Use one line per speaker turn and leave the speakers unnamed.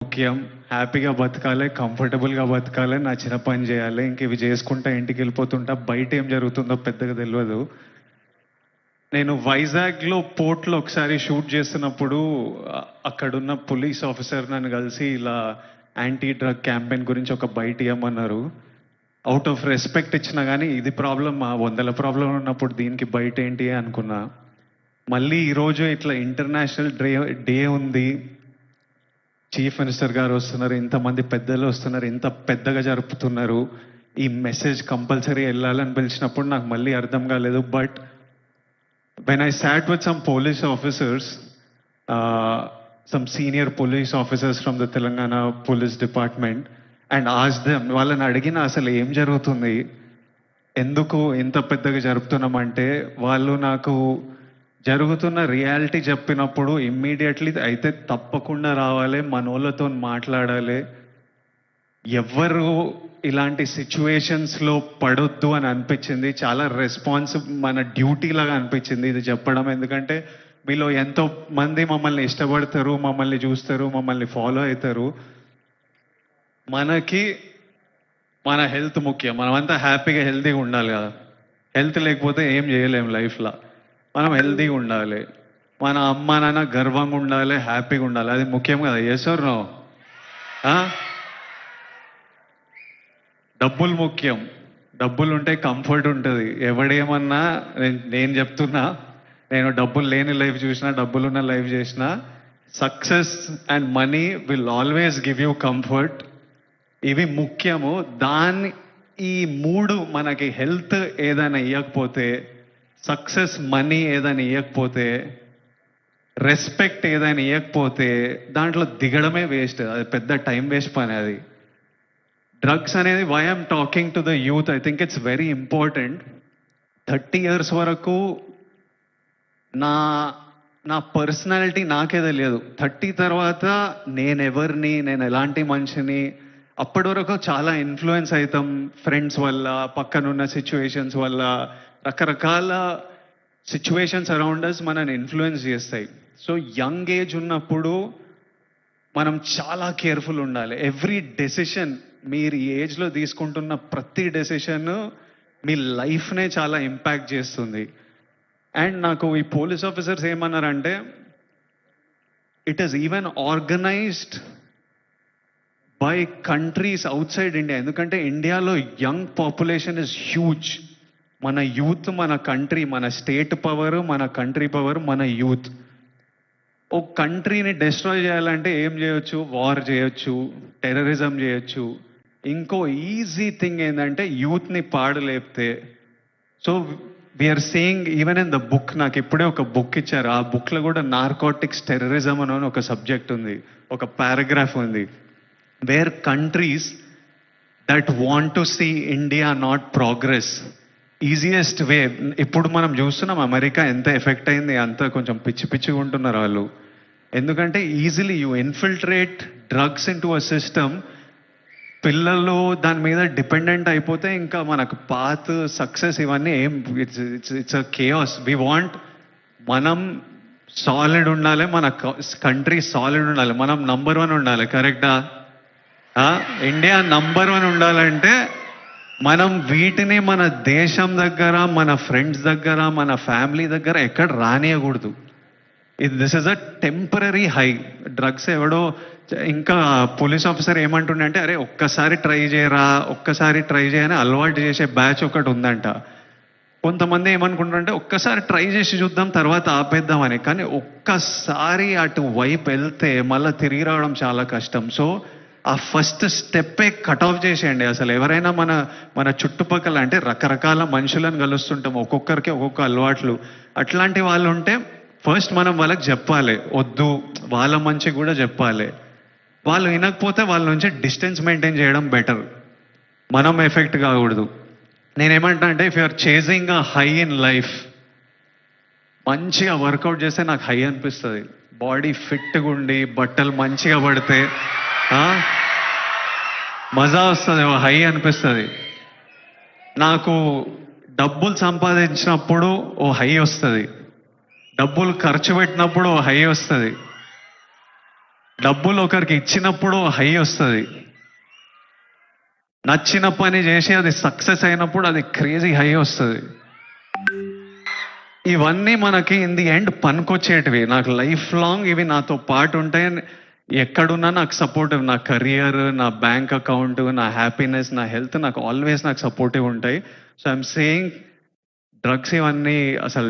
ముఖ్యం. హ్యాపీగా బతకాలి, కంఫర్టబుల్‌గా బతకాలి, నచ్చిన పని చేయాలి. ఇంక ఇవి చేసుకుంటా ఇంటికెళ్ళిపోతుంటా. బయట ఏం జరుగుతుందో పెద్దగా తెలవదు. నేను వైజాగ్‌లో పోర్ట్‌లో ఒకసారి షూట్ చేస్తున్నప్పుడు అక్కడున్న పోలీస్ ఆఫీసర్ నన్ను కలిసి ఇలా యాంటీ డ్రగ్ క్యాంపెయిన్ గురించి ఒక బైట్ ఇయ్యమన్నారు. ఔట్ ఆఫ్ రెస్పెక్ట్ ఇచ్చినా గానీ ఇది ప్రాబ్లమ్, వందల ప్రాబ్లమ్ ఉన్నప్పుడు దీనికి బయట ఏంటి అనుకున్నా. మళ్ళీ ఈరోజు ఇట్లా ఇంటర్నేషనల్ డే ఉంది. చీఫ్ మినిస్టర్ గారు వస్తున్నారు, ఇంతమంది పెద్దలు వస్తున్నారు, ఇంత పెద్దగా జరుపుతున్నారు. ఈ మెసేజ్ కంపల్సరీ వెళ్ళాలని పిలిచినప్పుడు నాకు మళ్ళీ అర్థం కాలేదు. But when I sat with some police officers, some senior police officers from the Telangana police department and asked them, వాళ్ళని అడిగిన అసలు ఏం జరుగుతుంది, ఎందుకు ఇంత పెద్దగా జరుపుతున్నామంటే వాళ్ళు నాకు జరుగుతున్న రియాలిటీ చెప్పినప్పుడు ఇమ్మీడియట్లీ అయితే తప్పకుండా రావాలి, మనోళ్ళతో మాట్లాడాలి, ఎవ్వరు ఇలాంటి సిచ్యువేషన్స్లో పడొద్దు అని అనిపించింది. చాలా రెస్పాన్స్, మన డ్యూటీ లాగా అనిపించింది ఇది చెప్పడం. ఎందుకంటే మీలో ఎంతో మంది మమ్మల్ని ఇష్టపడతారు, మమ్మల్ని చూస్తారు, మమ్మల్ని ఫాలో అవుతారు. మనకి మన హెల్త్ ముఖ్యం. మనమంతా హ్యాపీగా హెల్తీగా ఉండాలి కదా. హెల్త్ లేకపోతే ఏం చేయలేము లైఫ్లో. మనం హెల్తీగా ఉండాలి, మన అమ్మ నాన్న గర్వంగా ఉండాలి, హ్యాపీగా ఉండాలి. అది ముఖ్యం కదా. Yes or no? డబ్బులు ముఖ్యం. డబ్బులు ఉంటే కంఫర్ట్ ఉంటుంది. ఎవడేమన్నా నేను చెప్తున్నా, నేను డబ్బులు లేని లైఫ్ చూసినా, డబ్బులున్న లైఫ్ చేసినా, success and money will always give you comfort. ఇవి ముఖ్యము. ఈ మూడు మనకి హెల్త్ ఏదైనా ఇవ్వకపోతే, సక్సెస్ మనీ ఏదైనా ఇవ్వకపోతే, రెస్పెక్ట్ ఏదైనా ఇవ్వకపోతే దాంట్లో దిగడమే వేస్ట్. అది పెద్ద టైం వేస్ట్ పని. అది డ్రగ్స్ అనేది, why I'm talking to the youth, I think it's very important. 30 years వరకు నా పర్సనాలిటీ నాకే తెలియదు. 30 తర్వాత నేను ఎలాంటి మనిషిని, అప్పటి వరకు చాలా ఇన్ఫ్లుయెన్స్ అవుతాం ఫ్రెండ్స్ వల్ల, పక్కనున్న సిచ్యువేషన్స్ వల్ల. రకరకాల సిచ్యువేషన్స్ అరౌండ్ అస్ మనని ఇన్ఫ్లుయెన్స్ చేస్తాయి. సో యంగ్ ఏజ్ ఉన్నప్పుడు మనం చాలా కేర్ఫుల్ ఉండాలి. ఎవ్రీ డెసిషన్, మీరు ఈ ఏజ్లో తీసుకుంటున్న ప్రతి డెసిషన్ మీ లైఫ్నే చాలా ఇంపాక్ట్ చేస్తుంది. అండ్ నాకు ఈ పోలీస్ ఆఫీసర్స్ ఏమన్నారంటే, it is even organised by countries out side India. ఎందుకంటే ఇండియాలో యంగ్ పాపులేషన్ ఇస్ హ్యూజ్. మన యూత్, మన కంట్రీ, మన స్టేట్ పవర్, మన కంట్రీ పవర్, మన యూత్. ఒక కంట్రీని డిస్ట్రాయ్ చేయాలంటే ఏం చేయొచ్చు? వార్ చేయొచ్చు, టెర్రరిజం చేయొచ్చు. ఇంకో ఈజీ థింగ్ ఏంటంటే యూత్ని పాడలేపితే. So we are saying even in the book, నాకు ఇప్పుడే ఒక బుక్ ఇచ్చారు. ఆ బుక్లో కూడా నార్కోటిక్స్ టెర్రరిజం అని ఒక సబ్జెక్ట్ ఉంది, ఒక పారాగ్రాఫ్ ఉంది. Where countries that want to see India not progress, easiest way. ఇప్పుడు మనం చూస్తున్నాం అమెరికా ఎంత ఎఫెక్ట్ అయింది, అంత కొంచెం పిచ్చిగా ఉంటున్నారు వాళ్ళు. ఎందుకంటే easily you infiltrate drugs in to a system. పిల్లలు దాని మీద డిపెండెంట్ అయిపోతే ఇంకా మనకు పాత్, సక్సెస్ ఇవన్నీ ఏం, it's a chaos. We want, మనం సాలిడ్ ఉండాలి, మన కంట్రీ సాలిడ్ ఉండాలి, మనం నంబర్ 1 ఉండాలి. కరెక్టా? ఇండియా నంబర్ 1 ఉండాలంటే మనం వీటిని మన దేశం దగ్గర, మన ఫ్రెండ్స్ దగ్గర, మన ఫ్యామిలీ దగ్గర ఎక్కడ రానియకూడదు. This is a temporary high. Drugs ఎవడో, ఇంకా పోలీస్ ఆఫీసర్ ఏమంటుండే అంటే, అరే ఒక్కసారి ట్రై చేయని అలవాటు చేసే బ్యాచ్ ఒకటి ఉందంట. కొంతమంది ఏమనుకుంటారంటే ఒక్కసారి ట్రై చేసి చూద్దాం, తర్వాత ఆపేద్దామని. కానీ ఒక్కసారి అటు వైపు వెళ్తే మళ్ళీ తిరిగి రావడం చాలా కష్టం. సో ఆ ఫస్ట్ స్టెప్పే కట్ ఆఫ్ చేసేయండి. అసలు ఎవరైనా మన చుట్టుపక్కల, అంటే రకరకాల మనుషులను కలుస్తుంటాం, ఒక్కొక్కరికి ఒక్కొక్క అలవాట్లు. అట్లాంటి వాళ్ళు ఉంటే ఫస్ట్ మనం వాళ్ళకి చెప్పాలి, వద్దు, వాళ్ళ మంచి కూడా చెప్పాలి. వాళ్ళు వినకపోతే వాళ్ళ నుంచి డిస్టెన్స్ మెయింటైన్ చేయడం బెటర్. మనం ఎఫెక్ట్ కాకూడదు. నేనేమంటా అంటే, if you're chasing a high in life, మంచిగా వర్కౌట్ చేస్తే నాకు హై అనిపిస్తుంది. బాడీ ఫిట్గా ఉండి, బట్టలు మంచిగా పడితే మజా వస్తుంది, హై అనిపిస్తుంది. నాకు డబ్బులు సంపాదించినప్పుడు ఓ హై వస్తుంది, డబ్బులు ఖర్చు పెట్టినప్పుడు ఓ హై వస్తుంది. డబ్బులు ఒకరికి ఇచ్చినప్పుడు హై వస్తుంది, నచ్చిన పని చేసి అది సక్సెస్ అయినప్పుడు అది క్రేజీ హై వస్తుంది. ఇవన్నీ మనకి ఇన్ ది ఎండ్ పనికొచ్చేటివి. నాకు లైఫ్ లాంగ్ ఇవి నాతో పాటు ఉంటాయి. ఎక్కడున్నా నాకు సపోర్టివ్, నా కెరియర్, నా బ్యాంక్ అకౌంట్, నా హ్యాపీనెస్, నా హెల్త్ నాకు ఆల్వేస్ నాకు సపోర్టివ్ ఉంటాయి. సో ఐఎమ్ సేయింగ్ డ్రగ్స్ ఇవన్నీ అసలు